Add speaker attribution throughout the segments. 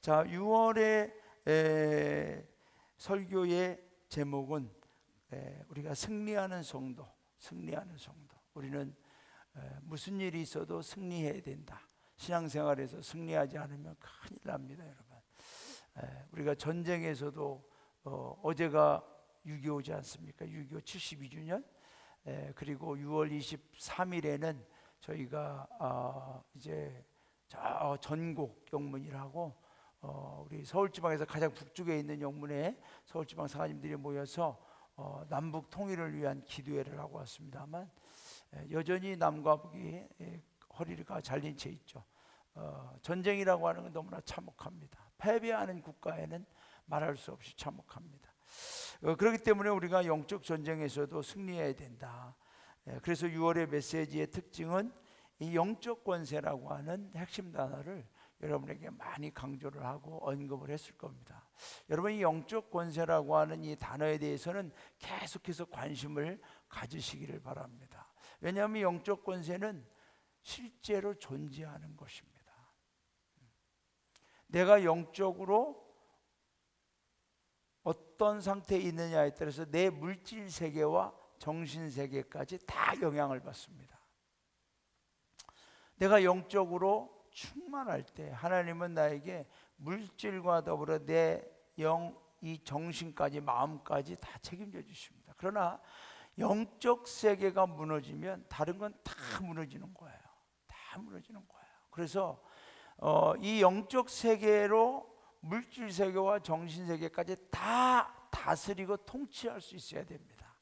Speaker 1: 자, 6월의 설교의 제목은 우리가 승리하는 성도, 승리하는 성도. 우리는 무슨 일이 있어도 승리해야 된다. 신앙생활에서 승리하지 않으면 큰일 납니다, 여러분. 우리가 전쟁에서도 어제가 6.25지 않습니까? 6.25 72주년. 그리고 6월 23일에는 저희가 이제 전곡 영문이라고 우리 서울지방에서 가장 북쪽에 있는 영문에 서울지방 사관님들이 모여서 남북 통일을 위한 기도회를 하고 왔습니다만 여전히 남과 북이 허리가 잘린 채 있죠. 전쟁이라고 하는 건 너무나 참혹합니다. 패배하는 국가에는 말할 수 없이 참혹합니다. 그렇기 때문에 우리가 영적 전쟁에서도 승리해야 된다. 그래서 6월의 메시지의 특징은 이 영적 권세라고 하는 핵심 단어를 여러분에게 많이 강조를 하고 언급을 했을 겁니다. 여러분, 이 영적 권세라고 하는 이 단어에 대해서는 계속해서 관심을 가지시기를 바랍니다. 왜냐하면 영적 권세는 실제로 존재하는 것입니다. 내가 영적으로 어떤 상태에 있느냐에 따라서 내 물질 세계와 정신 세계까지 다 영향을 받습니다. 내가 영적으로 충만할 때 하나님은 나에게 물질과 더불어 내 영, 이 정신까지 마음까지 다 책임져 주십니다. 그러나 영적 세계가 무너지면 다른 건 다 무너지는 거예요. 다 무너지는 거예요. 그래서 이 영적 세계로 물질 세계와 정신 세계까지 다 다스리고 통치할 수 있어야 됩니다.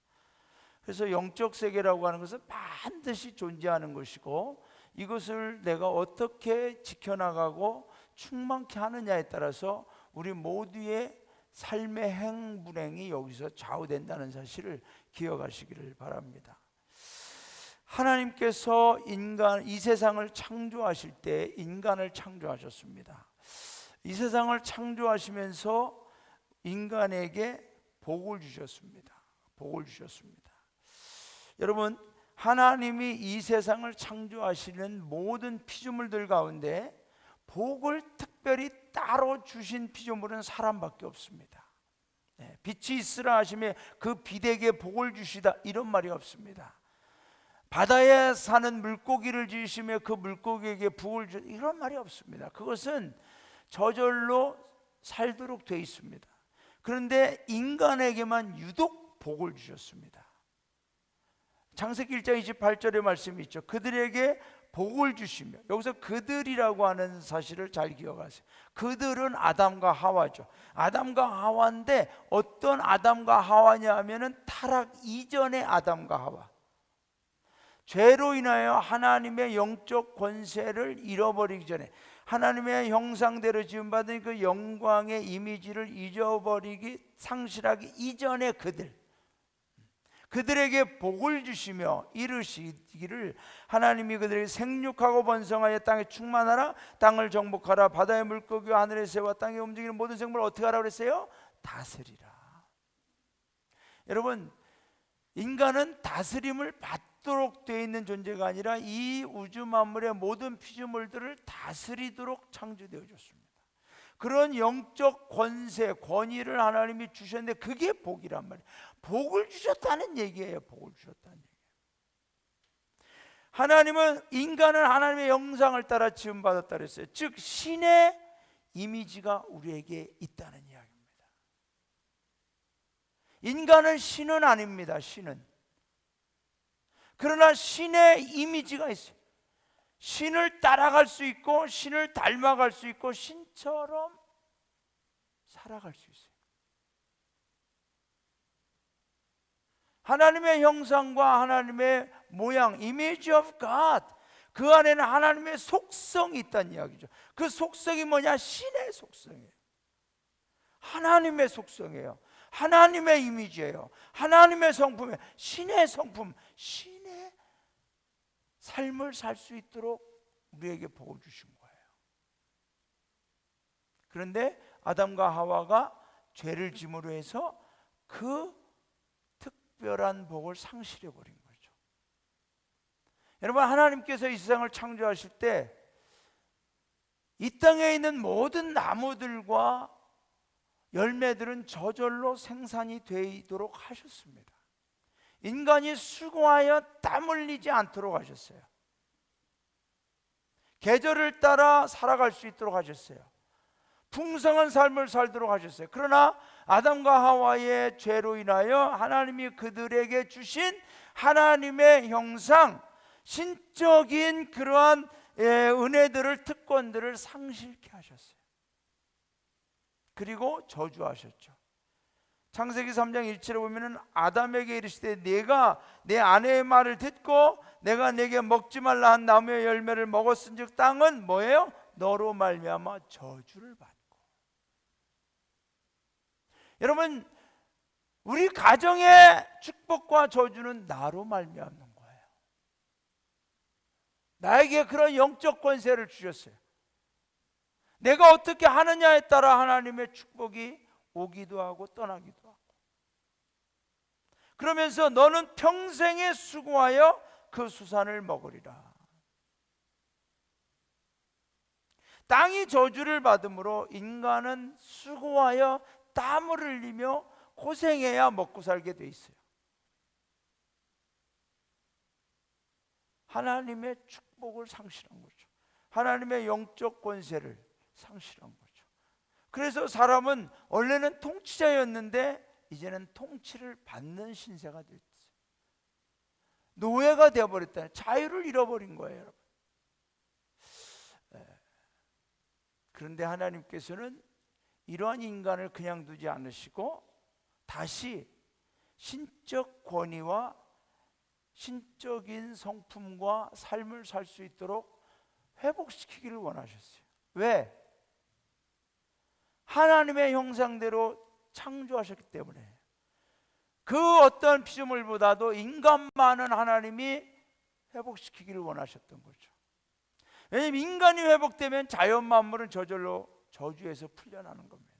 Speaker 1: 그래서 영적 세계라고 하는 것은 반드시 존재하는 것이고 이것을 내가 어떻게 지켜나가고 충만케 하느냐에 따라서 우리 모두의 삶의 행불행이 여기서 좌우된다는 사실을 기억하시기를 바랍니다. 하나님께서 이 세상을 창조하실 때 인간을 창조하셨습니다. 이 세상을 창조하시면서 인간에게 복을 주셨습니다. 복을 주셨습니다. 여러분, 하나님이 이 세상을 창조하시는 모든 피조물들 가운데 복을 특별히 따로 주신 피조물은 사람밖에 없습니다. 빛이 있으라 하시며 그 빛에게 복을 주시다, 이런 말이 없습니다. 바다에 사는 물고기를 지으시며 그 물고기에게 복을 주시다, 이런 말이 없습니다. 그것은 저절로 살도록 되어 있습니다. 그런데 인간에게만 유독 복을 주셨습니다. 창세기 1장 28절의 말씀이 있죠. 그들에게 복을 주시며, 여기서 그들이라고 하는 사실을 잘 기억하세요. 그들은 아담과 하와죠. 아담과 하와인데 어떤 아담과 하와냐 하면은 타락 이전의 아담과 하와. 죄로 인하여 하나님의 영적 권세를 잃어버리기 전에, 하나님의 형상대로 지음받은 그 영광의 이미지를 잊어버리기, 상실하기 이전의 그들에게 복을 주시며 이르시기를, 하나님이 그들에게 생육하고 번성하여 땅에 충만하라, 땅을 정복하라, 바다의 물고기와 하늘의 새와 땅에 움직이는 모든 생물을 어떻게 하라 그랬어요? 다스리라. 여러분, 인간은 다스림을 받도록 되어 있는 존재가 아니라 이 우주 만물의 모든 피조물들을 다스리도록 창조되어 졌습니다. 그런 영적 권세, 권위를 하나님이 주셨는데 그게 복이란 말이에요. 복을 주셨다는 얘기예요. 복을 주셨다는 얘기예요. 하나님은 인간을 하나님의 영상을 따라 지음받았다 그랬어요. 즉 신의 이미지가 우리에게 있다는 이야기입니다. 인간은 신은 아닙니다. 신은. 그러나 신의 이미지가 있어요. 신을 따라갈 수 있고 신을 닮아갈 수 있고 신처럼 살아갈 수 있어요. 하나님의 형상과 하나님의 모양, image of God, 그 안에는 하나님의 속성이 있다는 이야기죠. 그 속성이 뭐냐? 신의 속성이에요. 하나님의 속성이에요. 하나님의 이미지예요. 하나님의 성품이에요. 신의 성품, 신의 삶을 살 수 있도록 우리에게 복을 주신 거예요. 그런데 아담과 하와가 죄를 짐으로 해서 그 특별한 복을 상실해 버린 거죠. 여러분, 하나님께서 이 세상을 창조하실 때 이 땅에 있는 모든 나무들과 열매들은 저절로 생산이 되도록 하셨습니다. 인간이 수고하여 땀 흘리지 않도록 하셨어요. 계절을 따라 살아갈 수 있도록 하셨어요. 풍성한 삶을 살도록 하셨어요. 그러나 아담과 하와의 죄로 인하여 하나님이 그들에게 주신 하나님의 형상, 신적인 그러한 은혜들을, 특권들을 상실케 하셨어요. 그리고 저주하셨죠. 창세기 3장 1절에 보면은 아담에게 이르시되 네가 내 아내의 말을 듣고 내가 네게 먹지 말라 한 나무의 열매를 먹었은즉 땅은 뭐예요? 너로 말미암아 저주를 받고. 여러분, 우리 가정의 축복과 저주는 나로 말미암는 거예요. 나에게 그런 영적 권세를 주셨어요. 내가 어떻게 하느냐에 따라 하나님의 축복이 오기도 하고 떠나기도 하고. 그러면서 너는 평생에 수고하여 그 수산을 먹으리라. 땅이 저주를 받음으로 인간은 수고하여 땀을 흘리며 고생해야 먹고 살게 돼 있어요. 하나님의 축복을 상실한 거죠. 하나님의 영적 권세를 상실한 거죠. 그래서 사람은 원래는 통치자였는데 이제는 통치를 받는 신세가 됐어요. 노예가 되어버렸다. 자유를 잃어버린 거예요, 여러분. 그런데 하나님께서는 이러한 인간을 그냥 두지 않으시고 다시 신적 권위와 신적인 성품과 삶을 살 수 있도록 회복시키기를 원하셨어요. 왜? 하나님의 형상대로 창조하셨기 때문에. 그 어떤 피조물보다도 인간만은 하나님이 회복시키기를 원하셨던 거죠. 왜냐하면 인간이 회복되면 자연 만물은 저절로 저주에서 풀려나는 겁니다.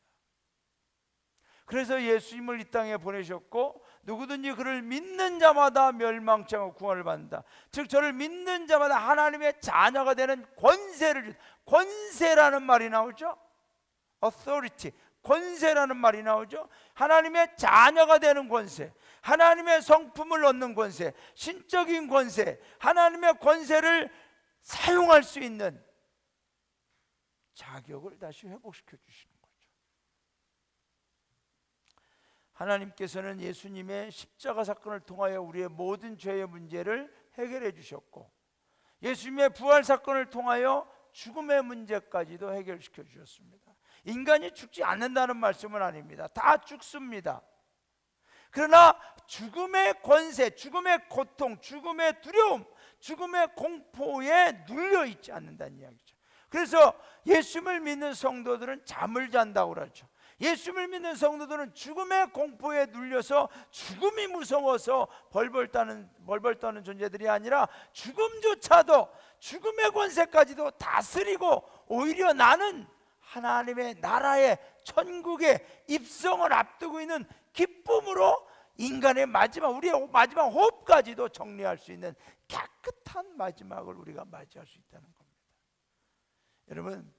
Speaker 1: 그래서 예수님을 이 땅에 보내셨고 누구든지 그를 믿는 자마다 멸망치 않고 구원을 받는다. 즉 저를 믿는 자마다 하나님의 자녀가 되는 권세를, 권세라는 말이 나오죠. authority, 권세라는 말이 나오죠. 하나님의 자녀가 되는 권세, 하나님의 성품을 얻는 권세, 신적인 권세, 하나님의 권세를 사용할 수 있는 자격을 다시 회복시켜 주시는 거죠. 하나님께서는 예수님의 십자가 사건을 통하여 우리의 모든 죄의 문제를 해결해 주셨고, 예수님의 부활 사건을 통하여 죽음의 문제까지도 해결시켜 주셨습니다. 인간이 죽지 않는다는 말씀은 아닙니다. 다 죽습니다. 그러나 죽음의 권세, 죽음의 고통, 죽음의 두려움, 죽음의 공포에 눌려 있지 않는다는 이야기죠. 그래서 예수님을 믿는 성도들은 잠을 잔다고 그러죠. 예수님을 믿는 성도들은 죽음의 공포에 눌려서 죽음이 무서워서 벌벌 떠는 존재들이 아니라 죽음조차도, 죽음의 권세까지도 다스리고 오히려 나는 하나님의 나라의 천국의 입성을 앞두고 있는 기쁨으로 인간의 마지막, 우리의 마지막 호흡까지도 정리할 수 있는 깨끗한 마지막을 우리가 맞이할 수 있다는 겁니다. 여러분,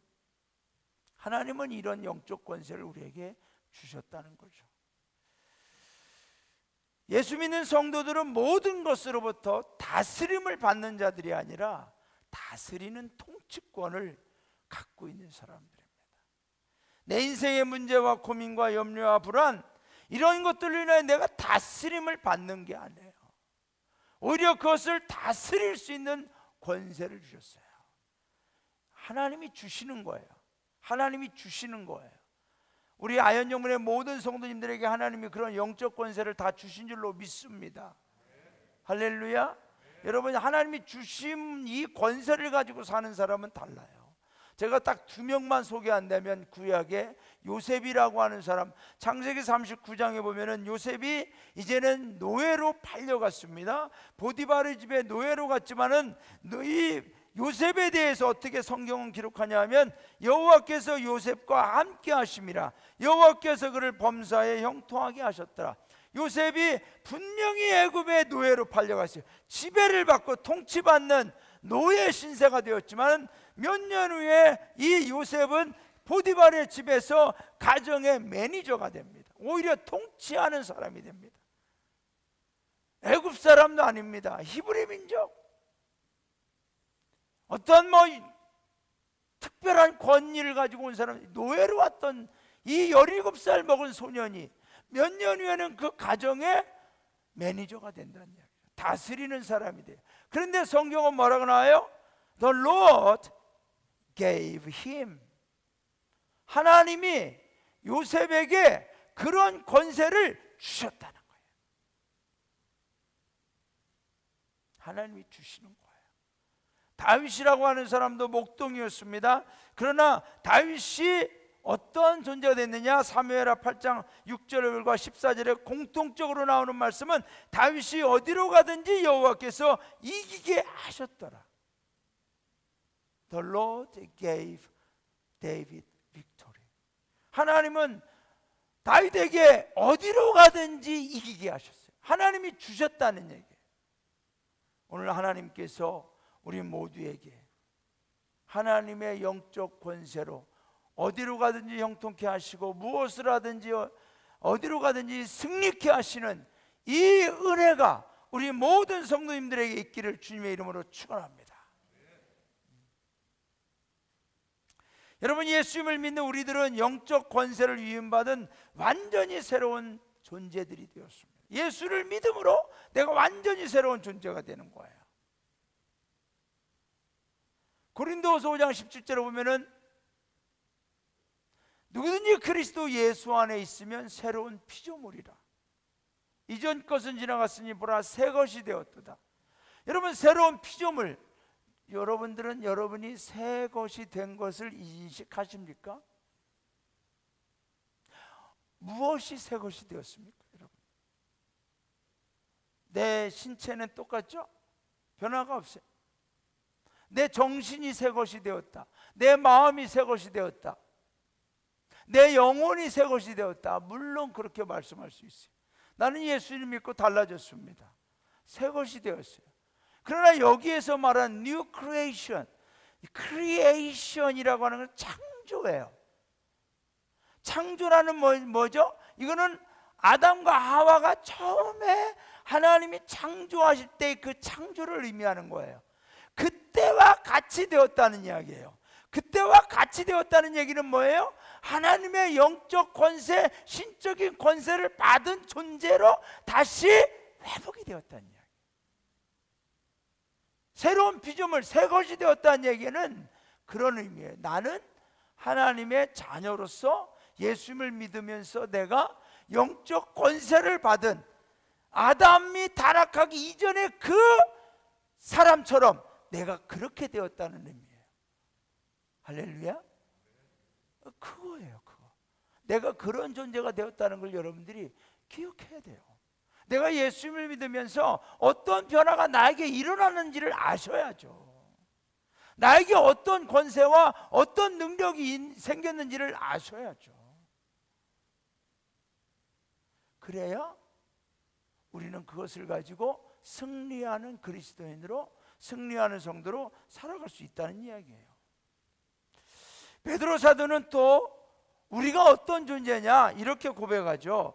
Speaker 1: 하나님은 이런 영적 권세를 우리에게 주셨다는 거죠. 예수 믿는 성도들은 모든 것으로부터 다스림을 받는 자들이 아니라 다스리는 통치권을 갖고 있는 사람들입니다. 내 인생의 문제와 고민과 염려와 불안, 이런 것들로 인해 내가 다스림을 받는 게 아니에요. 오히려 그것을 다스릴 수 있는 권세를 주셨어요. 하나님이 주시는 거예요. 하나님이 주시는 거예요. 우리 아현영문의 모든 성도님들에게 하나님이 그런 영적 권세를 다 주신 줄로 믿습니다. 할렐루야. 여러분, 하나님이 주신 이 권세를 가지고 사는 사람은 달라요. 제가 딱 2명만 소개한다면, 구약에 요셉이라고 하는 사람, 창세기 39장에 보면은 요셉이 이제는 노예로 팔려갔습니다. 보디바르 집에 노예로 갔지만은 이 요셉에 대해서 어떻게 성경은 기록하냐면, 여호와께서 요셉과 함께 하심이라, 여호와께서 그를 범사에 형통하게 하셨더라. 요셉이 분명히 애굽의 노예로 팔려갔어요. 지배를 받고 통치받는 노예 신세가 되었지만 몇 년 후에 이 요셉은 보디발의 집에서 가정의 매니저가 됩니다. 오히려 통치하는 사람이 됩니다. 애굽 사람도 아닙니다. 히브리 민족. 어떤 특별한 권위를 가지고 온 사람, 노예로 왔던 이 17살 먹은 소년이 몇 년 후에는 그 가정의 매니저가 된다는 이야기예요. 다스리는 사람이 돼요. 그런데 성경은 뭐라고 나와요? The Lord gave him. 하나님이 요셉에게 그런 권세를 주셨다는 거예요. 하나님이 주시는 거예요. 다윗이라고 하는 사람도 목동이었습니다. 그러나 다윗이 어떤 존재가 됐느냐? 사무엘하 8장 6절과 14절에 공통적으로 나오는 말씀은 다윗이 어디로 가든지 여호와께서 이기게 하셨더라. The Lord gave David victory. 하나님은 다윗에게 어디로 가든지 이기게 하셨어요. 하나님이 주셨다는 얘기예요. 오늘 하나님께서 우리 모두에게 하나님의 영적 권세로 어디로 가든지 형통케 하시고 무엇을 하든지 어디로 가든지 승리케 하시는 이 은혜가 우리 모든 성도님들에게 있기를 주님의 이름으로 축원합니다. 여러분, 예수님을 믿는 우리들은 영적 권세를 위임받은 완전히 새로운 존재들이 되었습니다. 예수를 믿음으로 내가 완전히 새로운 존재가 되는 거예요. 고린도후서 5장 17절에 보면은 누구든지 그리스도 예수 안에 있으면 새로운 피조물이라. 이전 것은 지나갔으니 보라 새 것이 되었도다. 여러분, 새로운 피조물, 여러분들은 여러분이 새 것이 된 것을 인식하십니까? 무엇이 새 것이 되었습니까, 여러분? 내 신체는 똑같죠? 변화가 없어요. 내 정신이 새 것이 되었다. 내 마음이 새 것이 되었다. 내 영혼이 새 것이 되었다. 물론 그렇게 말씀할 수 있어요. 나는 예수를 믿고 달라졌습니다. 새 것이 되었어요. 그러나 여기에서 말한 new creation, creation이라고 하는 건 창조예요. 창조라는 뭐죠? 이거는 아담과 하와가 처음에 하나님이 창조하실 때 그 창조를 의미하는 거예요. 그때와 같이 되었다는 이야기예요. 그때와 같이 되었다는 얘기는 뭐예요? 하나님의 영적 권세, 신적인 권세를 받은 존재로 다시 회복이 되었다는 이야기. 새로운 피조물, 새 것이 되었다는 얘기는 그런 의미예요. 나는 하나님의 자녀로서 예수님을 믿으면서 내가 영적 권세를 받은 아담이 타락하기 이전의 그 사람처럼 내가 그렇게 되었다는 의미예요. 할렐루야. 그거예요. 그거. 내가 그런 존재가 되었다는 걸 여러분들이 기억해야 돼요. 내가 예수님을 믿으면서 어떤 변화가 나에게 일어나는지를 아셔야죠. 나에게 어떤 권세와 어떤 능력이 생겼는지를 아셔야죠. 그래야 우리는 그것을 가지고 승리하는 그리스도인으로, 승리하는 성도로 살아갈 수 있다는 이야기예요. 베드로 사도는 또 우리가 어떤 존재냐 이렇게 고백하죠.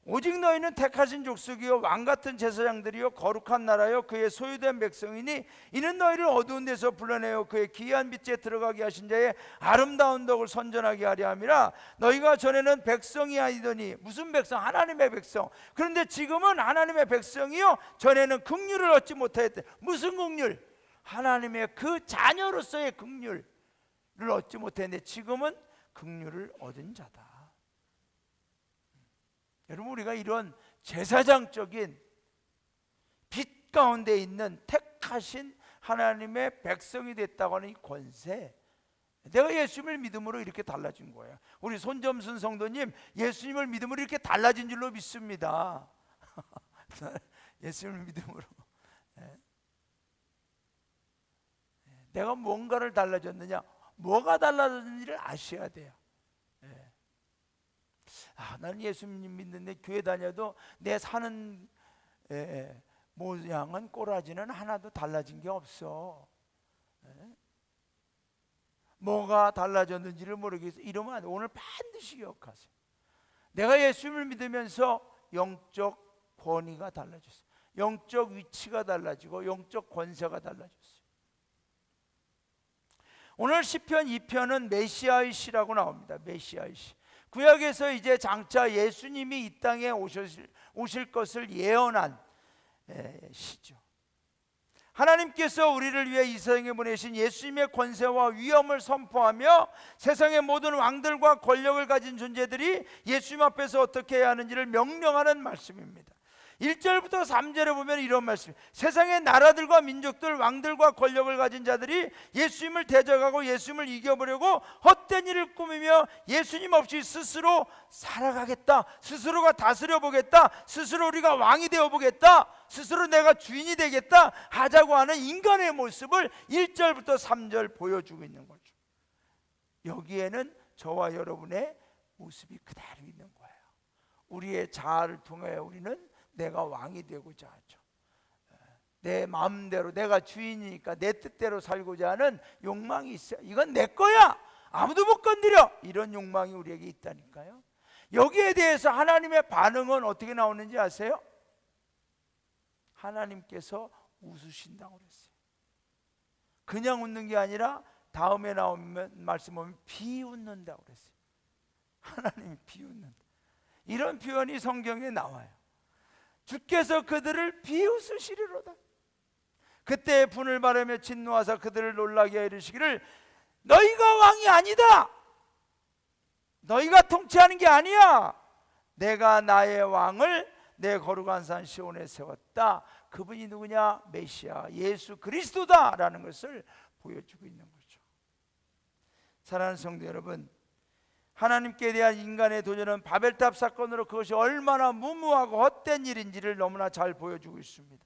Speaker 1: 오직 너희는 택하신 족속이요 왕같은 제사장들이요 거룩한 나라요 그의 소유된 백성이니 이는 너희를 어두운 데서 불러내어 그의 기이한 빛에 들어가게 하신 자의 아름다운 덕을 선전하게 하려 함이라. 너희가 전에는 백성이 아니더니, 무슨 백성? 하나님의 백성. 그런데 지금은 하나님의 백성이요 전에는 긍휼을 얻지 못하였대. 무슨 긍휼? 하나님의 그 자녀로서의 긍휼을 얻지 못했는데 지금은 긍휼을 얻은 자다. 여러분, 우리가 이런 제사장적인 빛 가운데 있는 택하신 하나님의 백성이 됐다고 하는 이 권세, 내가 예수님을 믿음으로 이렇게 달라진 거예요. 우리 손점순 성도님, 예수님을 믿음으로 이렇게 달라진 줄로 믿습니다. 예수님을 믿음으로 내가 뭔가를 달라졌느냐, 뭐가 달라졌는지를 아셔야 돼요. 나는 예수님 믿는데 교회 다녀도 내 사는 모양은 꼬라지는 하나도 달라진 게 없어. 뭐가 달라졌는지를 모르겠어요. 이러면 안 돼. 오늘 반드시 기억하세요. 내가 예수님을 믿으면서 영적 권위가 달라졌어요. 영적 위치가 달라지고 영적 권세가 달라졌어요. 오늘 시편 2편은 메시아의 시라고 나옵니다. 메시아의 시. 구약에서 이제 장차 예수님이 이 땅에 오실 것을 예언한 시죠. 하나님께서 우리를 위해 이 세상에 보내신 예수님의 권세와 위엄을 선포하며 세상의 모든 왕들과 권력을 가진 존재들이 예수님 앞에서 어떻게 해야 하는지를 명령하는 말씀입니다. 1절부터 3절에 보면 이런 말씀, 세상의 나라들과 민족들, 왕들과 권력을 가진 자들이 예수님을 대적하고 예수님을 이겨보려고 헛된 일을 꾸미며 예수님 없이 스스로 살아가겠다, 스스로가 다스려 보겠다, 스스로 우리가 왕이 되어 보겠다, 스스로 내가 주인이 되겠다 하자고 하는 인간의 모습을 1절부터 3절 보여주고 있는 거죠. 여기에는 저와 여러분의 모습이 그대로 있는 거예요. 우리의 자아를 통해 우리는 내가 왕이 되고자 하죠. 내 마음대로, 내가 주인이니까 내 뜻대로 살고자 하는 욕망이 있어요. 이건 내 거야, 아무도 못 건드려, 이런 욕망이 우리에게 있다니까요. 여기에 대해서 하나님의 반응은 어떻게 나오는지 아세요? 하나님께서 웃으신다고 그랬어요. 그냥 웃는 게 아니라 다음에 나오면 말씀 보면 비웃는다고 그랬어요. 하나님이 비웃는다, 이런 표현이 성경에 나와요. 주께서 그들을 비웃으시리로다. 그때 분을 바라며 진노하사 그들을 놀라게 이르시기를 너희가 왕이 아니다, 너희가 통치하는 게 아니야, 내가 나의 왕을 내 거룩한 산 시온에 세웠다. 그분이 누구냐? 메시아 예수 그리스도다 라는 것을 보여주고 있는 거죠. 사랑하는 성도 여러분, 하나님께 대한 인간의 도전은 바벨탑 사건으로 그것이 얼마나 무모하고 헛된 일인지를 너무나 잘 보여주고 있습니다.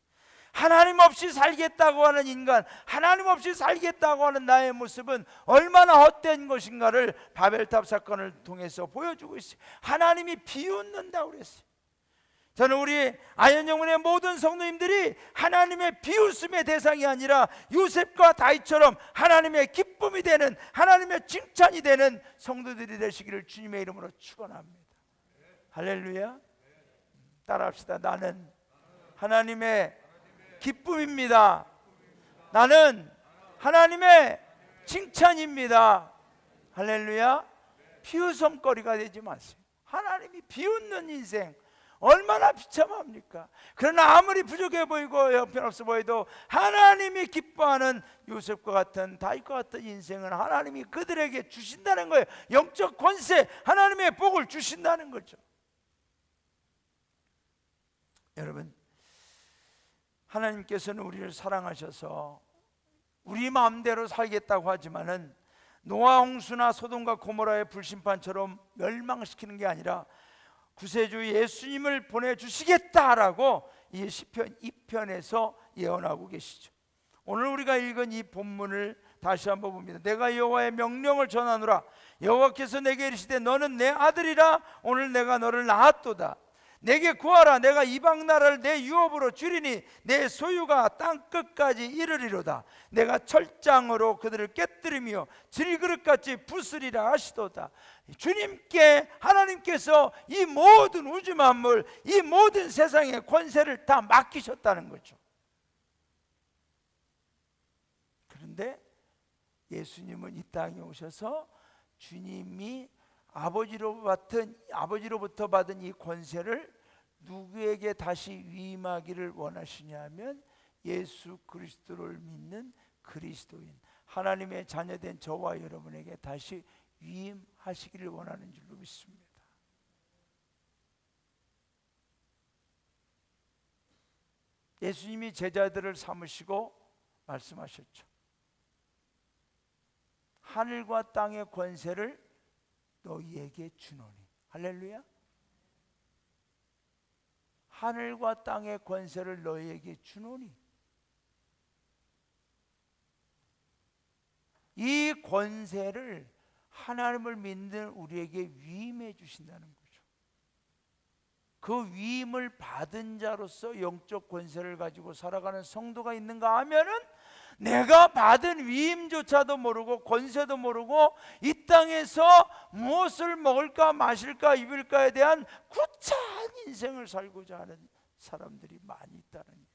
Speaker 1: 하나님 없이 살겠다고 하는 인간, 하나님 없이 살겠다고 하는 나의 모습은 얼마나 헛된 것인가를 바벨탑 사건을 통해서 보여주고 있어요. 하나님이 비웃는다고 그랬어요. 저는 우리 아현영문의 모든 성도님들이 하나님의 비웃음의 대상이 아니라 요셉과 다윗처럼 하나님의 기쁨이 되는, 하나님의 칭찬이 되는 성도들이 되시기를 주님의 이름으로 축원합니다. 할렐루야. 따라합시다. 나는 하나님의 기쁨입니다. 나는 하나님의 칭찬입니다. 할렐루야. 비웃음거리가 되지 마세요. 하나님이 비웃는 인생 얼마나 비참합니까? 그러나 아무리 부족해 보이고 형편없어 보여도 하나님이 기뻐하는 요셉과 같은 다윗과 같은 인생은 하나님이 그들에게 주신다는 거예요. 영적 권세, 하나님의 복을 주신다는 거죠. 여러분, 하나님께서는 우리를 사랑하셔서 우리 마음대로 살겠다고 하지만은 노아 홍수나 소돔과 고모라의 불심판처럼 멸망시키는 게 아니라 구세주 예수님을 보내주시겠다라고 이 시편 2편에서 예언하고 계시죠. 오늘 우리가 읽은 이 본문을 다시 한번 봅니다. 내가 여호와의 명령을 전하노라. 여호와께서 내게 이르시되 너는 내 아들이라. 오늘 내가 너를 낳았도다. 내게 구하라. 내가 이방 나라를 내 유업으로 주리니 내 소유가 땅 끝까지 이르리로다. 내가 철장으로 그들을 깨뜨리며 질그릇같이 부수리라 하시도다. 주님께, 하나님께서 이 모든 우주 만물, 이 모든 세상의 권세를 다 맡기셨다는 거죠. 그런데 예수님은 이 땅에 오셔서 주님이 아버지로부터 받은 이 권세를 누구에게 다시 위임하기를 원하시냐면 예수 그리스도를 믿는 그리스도인, 하나님의 자녀된 저와 여러분에게 다시 위임하시기를 원하는 줄로 믿습니다. 예수님이 제자들을 삼으시고 말씀하셨죠. 하늘과 땅의 권세를 너희에게 주노니. 할렐루야. 하늘과 땅의 권세를 너희에게 주노니. 이 권세를 하나님을 믿는 우리에게 위임해 주신다는 거죠. 그 위임을 받은 자로서 영적 권세를 가지고 살아가는 성도가 있는가 하면은 내가 받은 위임조차도 모르고 권세도 모르고 이 땅에서 무엇을 먹을까 마실까 입을까에 대한 구차한 인생을 살고자 하는 사람들이 많이 있다는 얘기죠.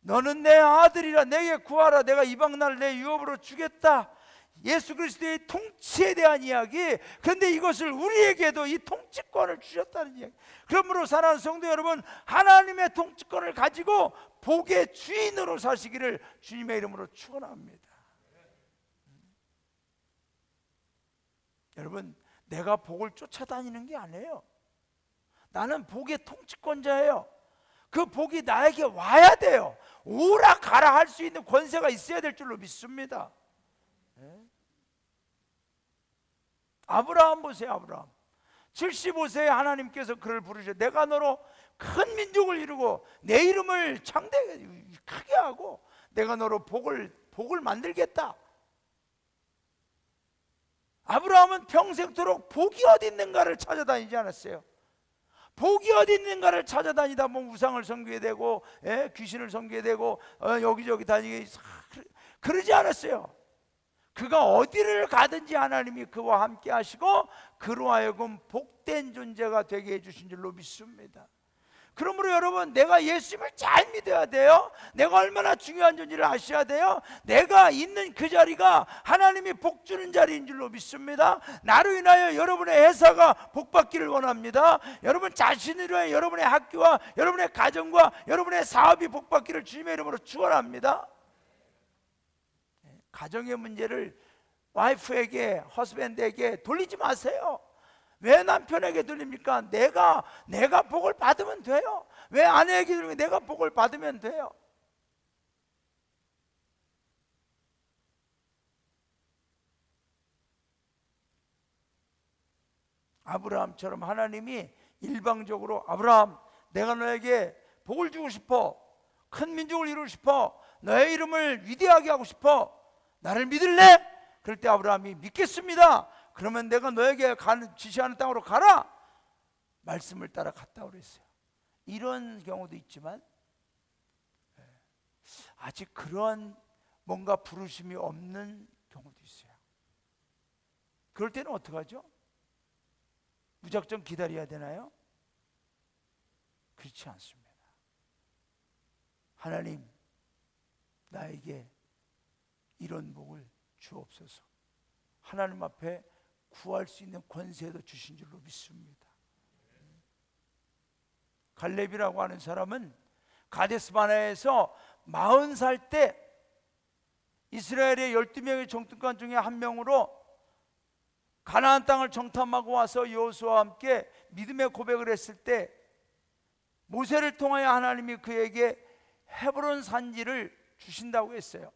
Speaker 1: 너는 내 아들이라 내게 구하라. 내가 이방 나라를 내 유업으로 주겠다. 예수 그리스도의 통치에 대한 이야기. 그런데 이것을 우리에게도 이 통치권을 주셨다는 이야기. 그러므로 사랑하는 성도 여러분, 하나님의 통치권을 가지고 복의 주인으로 사시기를 주님의 이름으로 축원합니다. 여러분, 내가 복을 쫓아다니는 게 아니에요. 나는 복의 통치권자예요. 그 복이 나에게 와야 돼요. 오라 가라 할 수 있는 권세가 있어야 될 줄로 믿습니다. 아브라함 보세요. 아브라함 75세에 하나님께서 그를 부르셔. 내가 너로 큰 민족을 이루고 내 이름을 크게 하고 내가 너로 복을 만들겠다. 아브라함은 평생토록 복이 어디 있는가를 찾아다니지 않았어요. 복이 어디 있는가를 찾아다니다 보면 우상을 섬기게 되고 귀신을 섬기게 되고 여기저기 다니게 그러지 않았어요. 그가 어디를 가든지 하나님이 그와 함께 하시고 그로 하여금 복된 존재가 되게 해주신 줄로 믿습니다. 그러므로 여러분, 내가 예수님을 잘 믿어야 돼요. 내가 얼마나 중요한 존재를 아셔야 돼요. 내가 있는 그 자리가 하나님이 복 주는 자리인 줄로 믿습니다. 나로 인하여 여러분의 회사가 복받기를 원합니다. 여러분 자신으로 인하여 여러분의 학교와 여러분의 가정과 여러분의 사업이 복받기를 주님의 이름으로 축원합니다. 가정의 문제를 와이프에게, 허스밴드에게 돌리지 마세요. 왜 남편에게 돌립니까? 내가 복을 받으면 돼요. 왜 아내에게 돌리면 내가 복을 받으면 돼요. 아브라함처럼 하나님이 일방적으로 아브라함, 내가 너에게 복을 주고 싶어. 큰 민족을 이루고 싶어. 너의 이름을 위대하게 하고 싶어. 나를 믿을래? 그럴 때 아브라함이 믿겠습니다. 그러면 내가 너에게 지시하는 땅으로 가라. 말씀을 따라 갔다 그랬어요. 이런 경우도 있지만 아직 그런 뭔가 부르심이 없는 경우도 있어요. 그럴 때는 어떡하죠? 무작정 기다려야 되나요? 그렇지 않습니다. 하나님, 나에게 이런 복을 주옵소서. 하나님 앞에 구할 수 있는 권세도 주신 줄로 믿습니다. 갈렙이라고 하는 사람은 가데스 바네아에서 40살 때 이스라엘의 12명의 정탐관 중에 한 명으로 가나안 땅을 정탐하고 와서 여호수아와 함께 믿음의 고백을 했을 때 모세를 통하여 하나님이 그에게 헤브론 산지를 주신다고 했어요.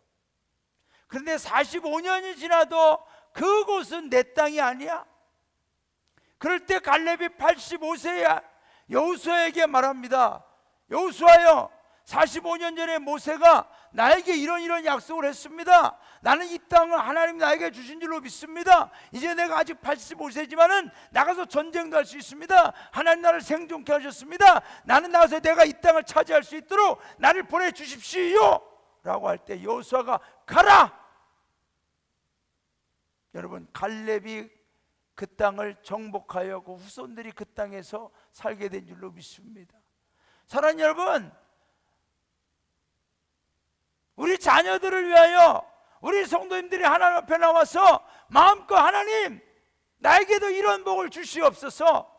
Speaker 1: 그런데 45년이 지나도 그곳은 내 땅이 아니야. 그럴 때 갈렙이 85세야 여호수아에게 말합니다. 여호수아여, 45년 전에 모세가 나에게 이런 약속을 했습니다. 나는 이 땅을 하나님 나에게 주신 줄로 믿습니다. 이제 내가 아직 85세지만은 나가서 전쟁도 할 수 있습니다. 하나님 나를 생존케 하셨습니다. 나는 나가서 내가 이 땅을 차지할 수 있도록 나를 보내주십시오 라고 할 때 여호수아가 가라. 여러분, 갈렙이 그 땅을 정복하여 그 후손들이 그 땅에서 살게 된 줄로 믿습니다. 사랑하는 여러분, 우리 자녀들을 위하여 우리 성도님들이 하나님 앞에 나와서 마음껏 하나님, 나에게도 이런 복을 주시옵소서,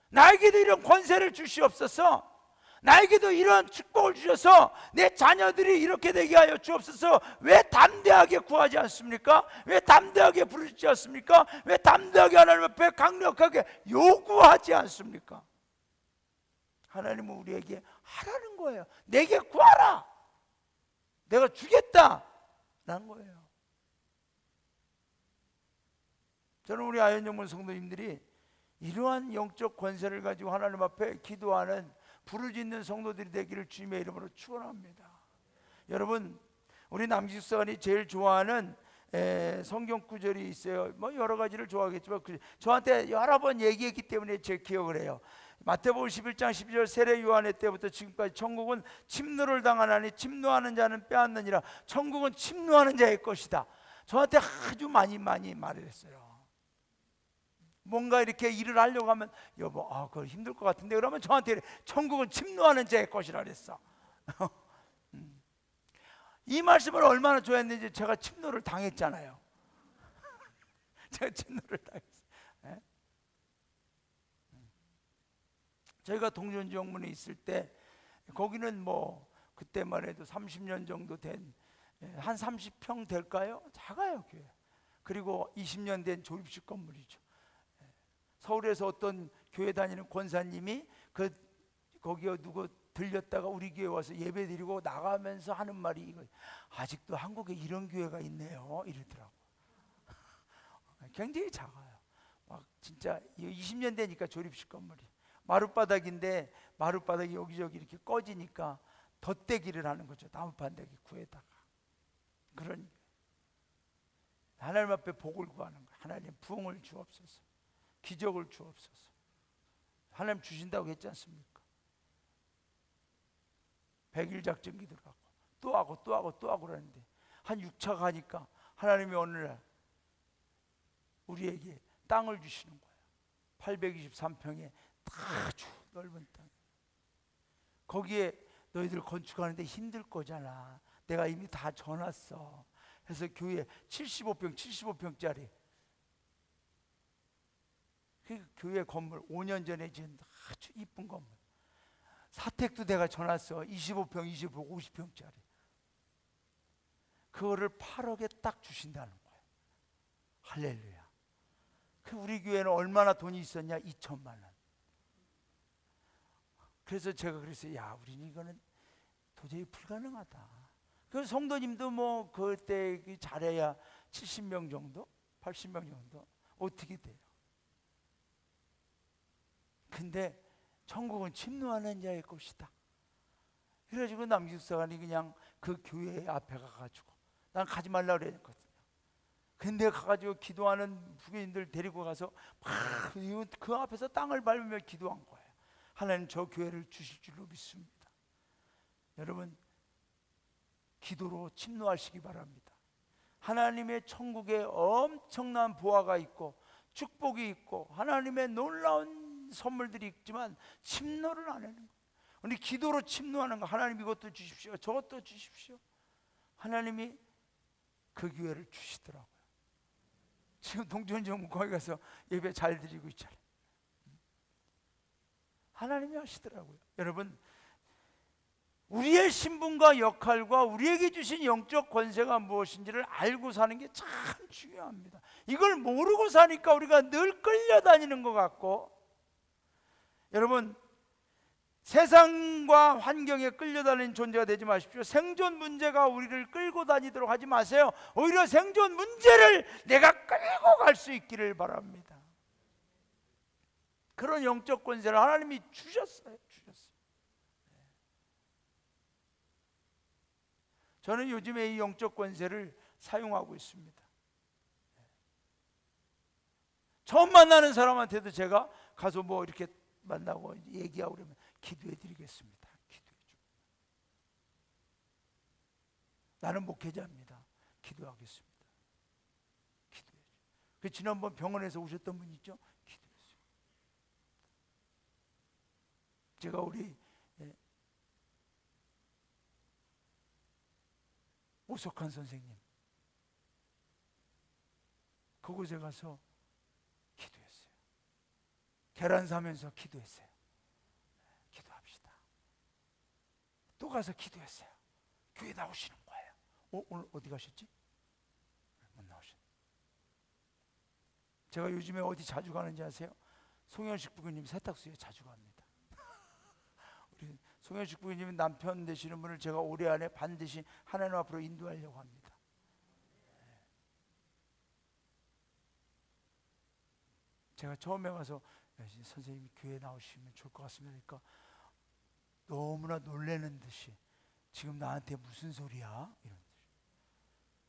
Speaker 1: 나에게도 이런 권세를 주시옵소서, 나에게도 이런 축복을 주셔서 내 자녀들이 이렇게 되게 하여 주옵소서. 왜 담대하게 구하지 않습니까? 왜 담대하게 부르지 않습니까? 왜 담대하게 하나님 앞에 강력하게 요구하지 않습니까? 하나님은 우리에게 하라는 거예요. 내게 구하라. 내가 주겠다 라는 거예요. 저는 우리 아현영문 성도님들이 이러한 영적 권세를 가지고 하나님 앞에 기도하는 부르짖는 성도들이 되기를 주님의 이름으로 축원합니다. 여러분, 우리 남기숙사관이 제일 좋아하는 성경 구절이 있어요. 뭐 여러 가지를 좋아하겠지만 저한테 여러 번 얘기했기 때문에 제 기억을 해요. 마태복음 11장 12절 세례 요한의 때부터 지금까지 천국은 침노를 당하나니 침노하는 자는 빼앗느니라. 천국은 침노하는 자의 것이다. 저한테 아주 많이 말을 했어요. 뭔가 이렇게 일을 하려고 하면 여보 그거 힘들 것 같은데 그러면 저한테 천국은 침노하는 자의 것이라 그랬어. 이 말씀을 얼마나 좋아했는지 제가 침노를 당했잖아요. 제가 침노를 당했어요. 저희가 동전지역문에 있을 때 거기는 뭐 그때만 해도 30년 정도 된 한 30평 될까요? 작아요 교회. 그리고 20년 된 조립식 건물이죠. 서울에서 어떤 교회 다니는 권사님이 거기에 누구 들렸다가 우리 교회 와서 예배 드리고 나가면서 하는 말이 이거, 아직도 한국에 이런 교회가 있네요 이러더라고. 굉장히 작아요. 막 진짜 20년 되니까 조립식 건물이 마룻바닥인데 마룻바닥이 여기저기 이렇게 꺼지니까 덧대기를 하는 거죠. 나무판대기 구에다가. 그런 하나님 앞에 복을 구하는 거예요. 하나님 부흥을 주옵소서, 기적을 주옵소서. 하나님 주신다고 했지 않습니까? 100일 작전 기도를 하고 또 하고 또 하고 또 하고 그러는데 한 6차 가니까 하나님이 어느 날 우리에게 땅을 주시는 거예요. 823평에 아주 넓은 땅. 거기에 너희들 건축하는데 힘들 거잖아. 내가 이미 다 전놨어. 그래서 교회 75평짜리 그 교회 건물 5년 전에 지은 아주 이쁜 건물. 사택도 내가 전놨어. 25평, 50평짜리. 그거를 8억에 딱 주신다는 거예요. 할렐루야. 그 우리 교회는 얼마나 돈이 있었냐? 2천만 원. 그래서 제가 그랬어요. 야, 우리는 이거는 도저히 불가능하다. 그 성도님도 뭐 그때 잘해야 70명 정도, 80명 정도 어떻게 돼요? 근데 천국은 침노하는 자의 것이다. 그래가지고 남기숙사관이 그냥 그 교회 앞에 가가지고 난 가지 말라 그랬거든요. 근데 가가지고 기도하는 부교인들 데리고 가서 막 그 앞에서 땅을 밟으며 기도한 거예요. 하나님 저 교회를 주실 줄로 믿습니다. 여러분 기도로 침노하시기 바랍니다. 하나님의 천국에 엄청난 보화가 있고 축복이 있고 하나님의 놀라운 선물들이 있지만 침노를 안 하는 거예요. 우리 기도로 침노하는 거. 하나님 이것도 주십시오, 저것도 주십시오. 하나님이 그 기회를 주시더라고요. 지금 동전지역 거기 가서 예배 잘 드리고 있잖아요. 하나님이 하시더라고요. 여러분 우리의 신분과 역할과 우리에게 주신 영적 권세가 무엇인지를 알고 사는 게 참 중요합니다. 이걸 모르고 사니까 우리가 늘 끌려다니는 것 같고, 여러분 세상과 환경에 끌려다니는 존재가 되지 마십시오. 생존 문제가 우리를 끌고 다니도록 하지 마세요. 오히려 생존 문제를 내가 끌고 갈 수 있기를 바랍니다. 그런 영적 권세를 하나님이 주셨어요. 저는 요즘에 이 영적 권세를 사용하고 있습니다. 처음 만나는 사람한테도 제가 가서 뭐 이렇게 만나고 얘기하고 그러면 기도해 드리겠습니다. 기도해 줘. 나는 목회자입니다. 기도하겠습니다. 기도해 줘. 그 지난번 병원에서 오셨던 분 있죠? 기도했어요. 제가 우리 오석환 선생님 그곳에 가서 기도했어요. 계란 사면서 기도했어요. 기도합시다. 또 가서 기도했어요. 교회 나오시는 거예요. 오늘 어디 가셨지? 못 나오셨네. 제가 요즘에 어디 자주 가는지 아세요? 송현식 부교님 세탁소에 자주 갑니다. 우리 송현식 부교님 남편 되시는 분을 제가 올해 안에 반드시 하나님 앞으로 인도하려고 합니다. 제가 처음에 와서 선생님이 교회 나오시면 좋을 것 같습니다. 그러니까 너무나 놀라는 듯이 지금 나한테 무슨 소리야? 이런 듯이.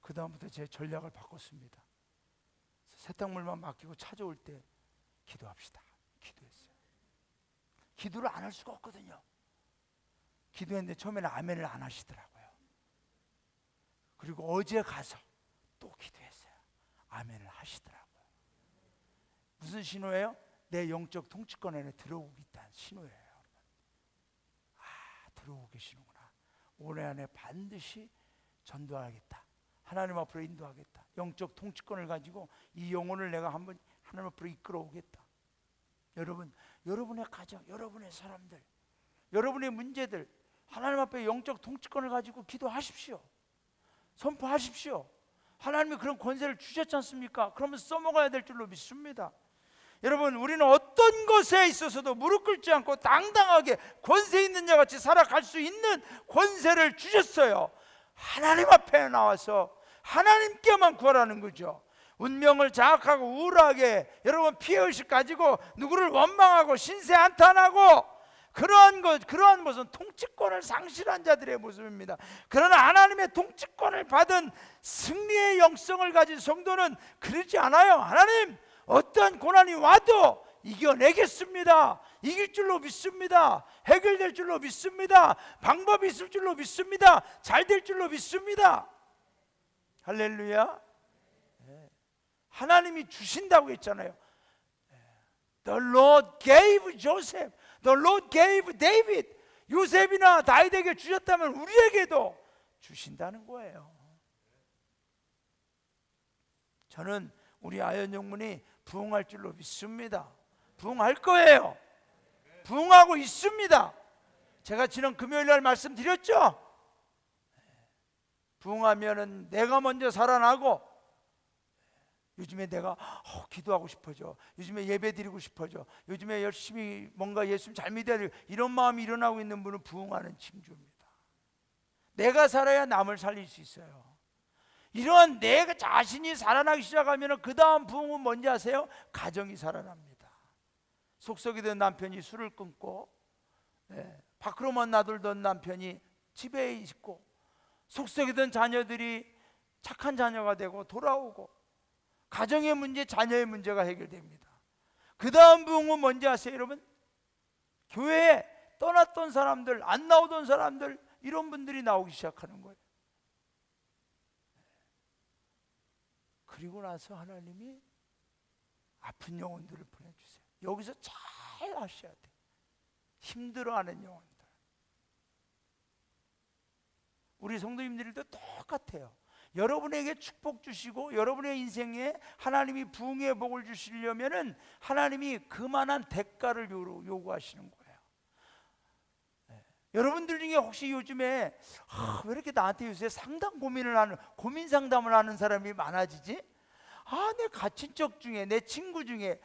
Speaker 1: 그 다음부터 제 전략을 바꿨습니다. 세탁물만 맡기고 찾아올 때 기도합시다. 기도했어요. 기도를 안 할 수가 없거든요. 기도했는데 처음에는 아멘을 안 하시더라고요. 그리고 어제 가서 또 기도했어요. 아멘을 하시더라고요. 무슨 신호예요? 내 영적 통치권 안에 들어오고 있다는 신호예요. 들어오고 계시는구나. 올해 안에 반드시 전도하겠다. 하나님 앞으로 인도하겠다. 영적 통치권을 가지고 이 영혼을 내가 한번 하나님 앞으로 이끌어오겠다. 여러분, 여러분의 가정, 여러분의 사람들, 여러분의 문제들 하나님 앞에 영적 통치권을 가지고 기도하십시오. 선포하십시오. 하나님이 그런 권세를 주셨지 않습니까? 그러면 써먹어야 될 줄로 믿습니다. 여러분, 우리는 어떤 것에 있어서도 무릎 꿇지 않고 당당하게 권세 있는 자 같이 살아갈 수 있는 권세를 주셨어요. 하나님 앞에 나와서 하나님께만 구하라는 거죠. 운명을 장악하고 우울하게 여러분 피해의식 가지고 누구를 원망하고 신세 한탄하고 그러한 것은 통치권을 상실한 자들의 모습입니다. 그러나 하나님의 통치권을 받은 승리의 영성을 가진 성도는 그러지 않아요. 하나님, 어떤 고난이 와도 이겨내겠습니다. 이길 줄로 믿습니다. 해결될 줄로 믿습니다. 방법이 있을 줄로 믿습니다. 잘 될 줄로 믿습니다. 할렐루야. 하나님이 주신다고 했잖아요. The Lord gave Joseph. The Lord gave David. 요셉이나 다윗에게 주셨다면 우리에게도 주신다는 거예요. 저는 우리 아연 영문이 부흥할 줄로 믿습니다. 부흥할 거예요. 부흥하고 있습니다. 제가 지난 금요일 날 말씀드렸죠. 부흥하면은 내가 먼저 살아나고, 요즘에 내가 기도하고 싶어져, 요즘에 예배 드리고 싶어져, 요즘에 열심히 뭔가 예수님 잘 믿어야 돼, 이런 마음이 일어나고 있는 분은 부흥하는 징조입니다. 내가 살아야 남을 살릴 수 있어요. 이러한 내 자신이 살아나기 시작하면 그 다음 부흥은 뭔지 아세요? 가정이 살아납니다. 속썩이던 남편이 술을 끊고, 밖으로만 나돌던 남편이 집에 있고, 속썩이던 자녀들이 착한 자녀가 되고 돌아오고, 가정의 문제, 자녀의 문제가 해결됩니다. 그 다음 부흥은 뭔지 아세요, 여러분? 교회에 떠났던 사람들, 안 나오던 사람들, 이런 분들이 나오기 시작하는 거예요. 그리고 나서 하나님이 아픈 영혼들을 보내주세요. 여기서 잘 하셔야 돼요. 힘들어하는 영혼들. 우리 성도님들도 똑같아요. 여러분에게 축복 주시고 여러분의 인생에 하나님이 부흥의 복을 주시려면은 하나님이 그만한 대가를 요구하시는 거예요. 여러분들 중에 혹시 요즘에 왜 이렇게 나한테 요새 상담 고민 상담을 하는 사람이 많아지지? 내 가친척 중에, 내 친구 중에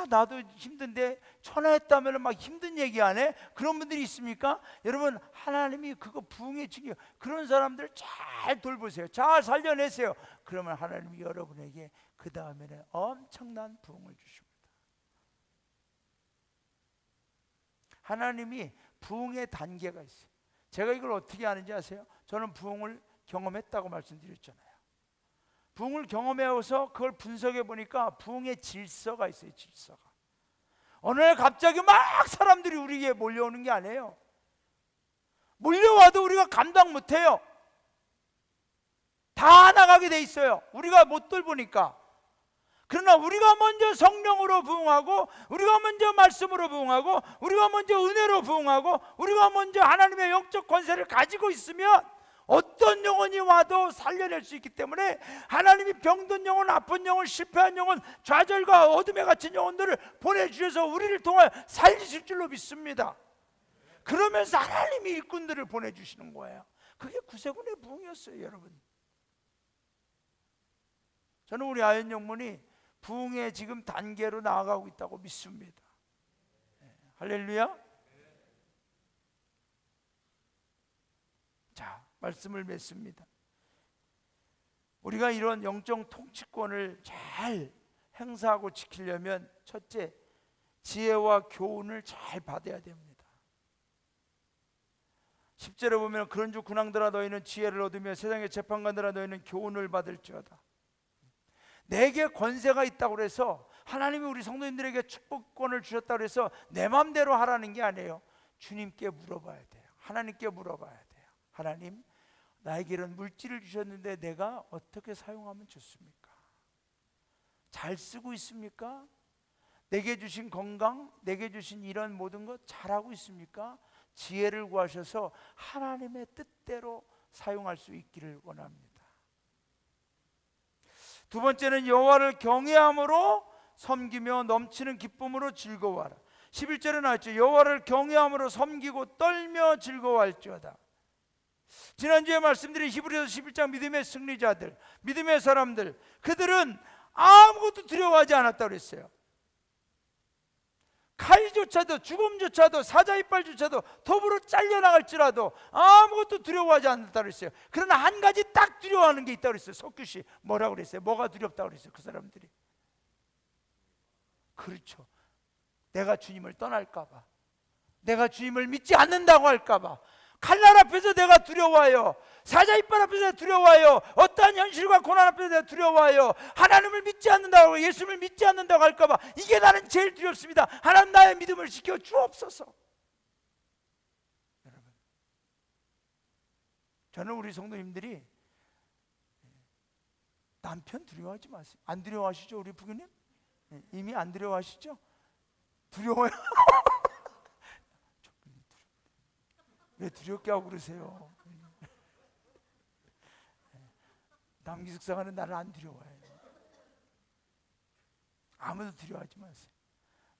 Speaker 1: 나도 힘든데 전화했다면 막 힘든 얘기 안 해? 그런 분들이 있습니까? 여러분, 하나님이 그거 부흥의 징조, 그런 사람들 잘 돌보세요. 잘 살려내세요. 그러면 하나님이 여러분에게 그 다음에는 엄청난 부흥을 주십니다. 하나님이 부흥의 단계가 있어요. 제가 이걸 어떻게 아는지 아세요? 저는 부흥을 경험했다고 말씀드렸잖아요. 부흥을 경험해서 그걸 분석해 보니까 부흥의 질서가 있어요. 질서가. 어느 날 갑자기 막 사람들이 우리에게 몰려오는 게 아니에요. 몰려와도 우리가 감당 못해요. 다 나가게 돼 있어요. 우리가 못 돌보니까. 그러나 우리가 먼저 성령으로 부흥하고, 우리가 먼저 말씀으로 부흥하고, 우리가 먼저 은혜로 부흥하고, 우리가 먼저 하나님의 영적 권세를 가지고 있으면 어떤 영혼이 와도 살려낼 수 있기 때문에 하나님이 병든 영혼, 아픈 영혼, 실패한 영혼, 좌절과 어둠에 갇힌 영혼들을 보내주셔서 우리를 통하여 살리실 줄로 믿습니다. 그러면서 하나님이 일꾼들을 보내주시는 거예요. 그게 구세군의 부흥이었어요, 여러분. 저는 우리 아연 영문이 부흥의 지금 단계로 나아가고 있다고 믿습니다. 할렐루야. 자, 말씀을 맺습니다. 우리가 이런 영적 통치권을 잘 행사하고 지키려면 첫째, 지혜와 교훈을 잘 받아야 됩니다. 10절에 보면 그런 주 군왕들아 너희는 지혜를 얻으며 세상의 재판관들아 너희는 교훈을 받을지어다. 내게 권세가 있다고 해서 하나님이 우리 성도님들에게 축복권을 주셨다고 해서 내 마음대로 하라는 게 아니에요. 주님께 물어봐야 돼요. 하나님께 물어봐야 돼요. 하나님, 나에게 이런 물질을 주셨는데 내가 어떻게 사용하면 좋습니까? 잘 쓰고 있습니까? 내게 주신 건강, 내게 주신 이런 모든 것 잘하고 있습니까? 지혜를 구하셔서 하나님의 뜻대로 사용할 수 있기를 원합니다. 두 번째는 여호와를 경외함으로 섬기며 넘치는 기쁨으로 즐거워하라. 11절에 나왔죠. 여호와를 경외함으로 섬기고 떨며 즐거워할지어다. 지난주에 말씀드린 히브리서 11장 믿음의 승리자들, 믿음의 사람들, 그들은 아무것도 두려워하지 않았다고 그랬어요. 칼조차도, 죽음조차도, 사자이빨조차도 톱으로 잘려나갈지라도 아무것도 두려워하지 않았다고 그랬어요. 그러나 한 가지 딱 두려워하는 게 있다고 그랬어요. 석규씨 뭐라고 그랬어요? 뭐가 두렵다고 그랬어요? 그 사람들이. 그렇죠. 내가 주님을 떠날까 봐, 내가 주님을 믿지 않는다고 할까 봐, 칼날 앞에서 내가 두려워요. 사자이빨 앞에서 두려워요. 어떠한 현실과 고난 앞에서 내가 두려워요. 하나님을 믿지 않는다고, 예수님을 믿지 않는다고 할까 봐 이게 나는 제일 두렵습니다. 하나님 나의 믿음을 지켜 주옵소서. 여러분, 저는 우리 성도님들이 남편 두려워하지 마세요. 안 두려워하시죠? 우리 부모님? 이미 안 두려워하시죠? 두려워요. 왜 두렵게 하고 그러세요? 남기숙사가는 나를 안 두려워해요. 아무도 두려워하지 마세요.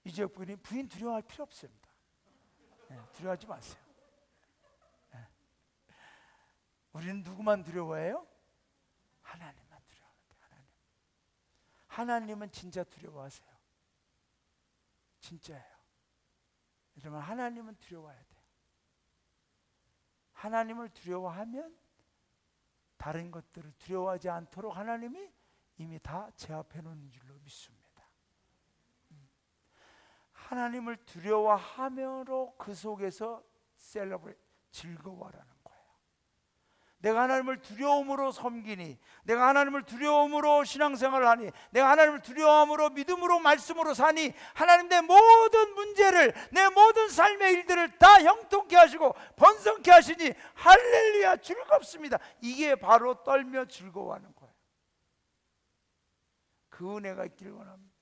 Speaker 1: 이제 부인 두려워할 필요 없습니다. 두려워하지 마세요. 우리는 누구만 두려워해요? 하나님만 두려워합니다. 하나님은 진짜 두려워하세요. 진짜예요. 여러분, 하나님은 두려워해야 돼요. 하나님을 두려워하면 다른 것들을 두려워하지 않도록 하나님이 이미 다 제압해 놓는 줄로 믿습니다. 하나님을 두려워하므로 그 속에서 즐거워하라는 거예요. 내가 하나님을 두려움으로 섬기니, 내가 하나님을 두려움으로 신앙생활을 하니, 내가 하나님을 두려움으로 믿음으로 말씀으로 사니, 하나님 내 모든 문제를, 내 모든 삶의 일들을 다 형통케 하시고 번성케 하시니 할렐루야 즐겁습니다. 이게 바로 떨며 즐거워하는 거예요. 그 은혜가 있기를 원합니다.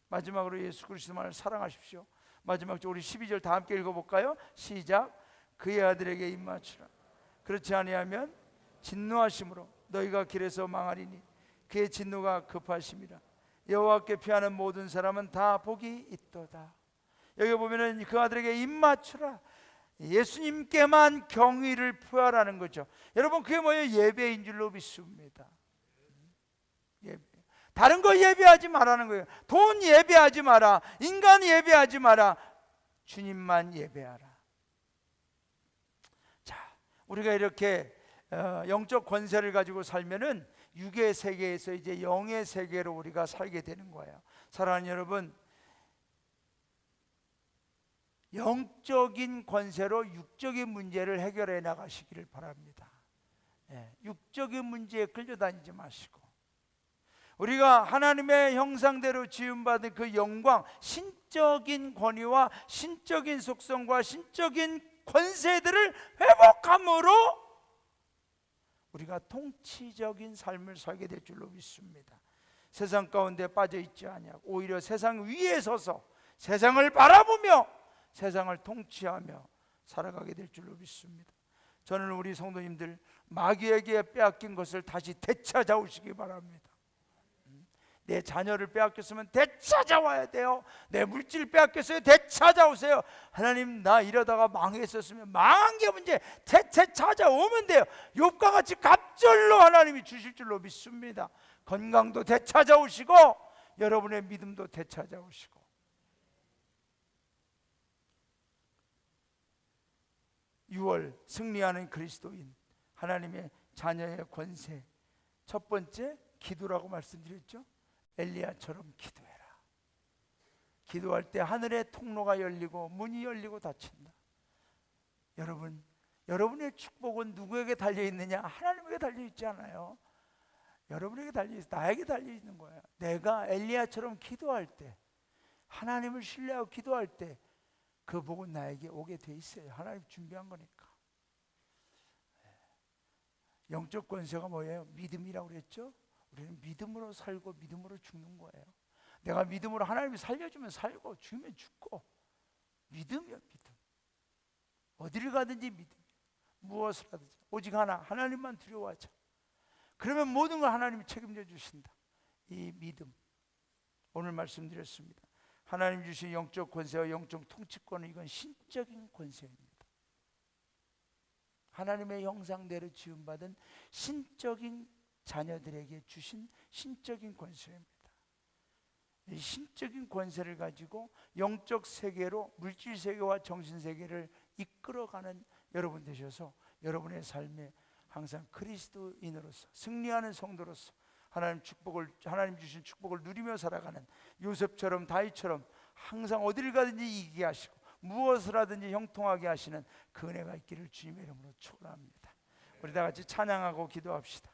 Speaker 1: 마지막으로 예수 그리스도만을 사랑하십시오. 마지막 우리 12절 다 함께 읽어볼까요? 시작. 그의 아들에게 입맞추라. 그렇지 아니하면 진노하심으로 너희가 길에서 망하리니 그의 진노가 급하심이라. 여호와께 피하는 모든 사람은 다 복이 있도다. 여기 보면은 그 아들에게 입맞추라. 예수님께만 경의를 표하라는 거죠. 여러분, 그게 뭐예요? 예배인 줄로 믿습니다. 예배. 다른 거 예배하지 말라는 거예요. 돈 예배하지 마라. 인간 예배하지 마라. 주님만 예배하라. 우리가 이렇게 영적 권세를 가지고 살면은 육의 세계에서 이제 영의 세계로 우리가 살게 되는 거예요. 사랑하는 여러분, 영적인 권세로 육적인 문제를 해결해 나가시기를 바랍니다. 육적인 문제에 끌려다니지 마시고, 우리가 하나님의 형상대로 지음받은 그 영광, 신적인 권위와 신적인 속성과 신적인 권세들을 회복함으로 우리가 통치적인 삶을 살게 될 줄로 믿습니다. 세상 가운데 빠져 있지 아니하고 오히려 세상 위에 서서 세상을 바라보며 세상을 통치하며 살아가게 될 줄로 믿습니다. 저는 우리 성도님들 마귀에게 빼앗긴 것을 다시 되찾아오시기 바랍니다. 내 자녀를 빼앗겼으면 되찾아와야 돼요. 내 물질 빼앗겼어요. 되찾아오세요. 하나님, 나 이러다가 망했었으면 망한 게 문제, 되찾아오면 돼요. 욥과 같이 갑절로 하나님이 주실 줄로 믿습니다. 건강도 되찾아오시고 여러분의 믿음도 되찾아오시고. (6월) 승리하는 그리스도인, 하나님의 자녀의 권세. 첫 번째, 기도라고 말씀드렸죠. 엘리야처럼 기도해라. 기도할 때 하늘의 통로가 열리고 문이 열리고 닫힌다. 여러분, 여러분의 축복은 누구에게 달려있느냐? 하나님에게 달려있지 않아요. 여러분에게 달려있어. 나에게 달려있는 거야. 내가 엘리야처럼 기도할 때, 하나님을 신뢰하고 기도할 때 그 복은 나에게 오게 돼 있어요. 하나님 준비한 거니까. 영적 권세가 뭐예요? 믿음이라고 그랬죠? 우리는 믿음으로 살고 믿음으로 죽는 거예요. 내가 믿음으로 하나님이 살려주면 살고 죽으면 죽고, 믿음이요, 믿음. 어디를 가든지 믿음. 무엇을 하든지 오직 하나, 하나님만 두려워하자. 그러면 모든 걸 하나님이 책임져 주신다. 이 믿음, 오늘 말씀드렸습니다. 하나님 주신 영적 권세와 영적 통치권은 이건 신적인 권세입니다. 하나님의 형상대로 지음받은 신적인 자녀들에게 주신 신적인 권세입니다. 이 신적인 권세를 가지고 영적 세계로 물질 세계와 정신 세계를 이끌어가는 여러분 되셔서 여러분의 삶에 항상 그리스도인으로서 승리하는 성도로서 하나님 주신 축복을 누리며 살아가는 요셉처럼 다윗처럼 항상 어디를 가든지 이기게 하시고 무엇을 하든지 형통하게 하시는 그 은혜가 있기를 주님의 이름으로 축원합니다. 우리 다 같이 찬양하고 기도합시다.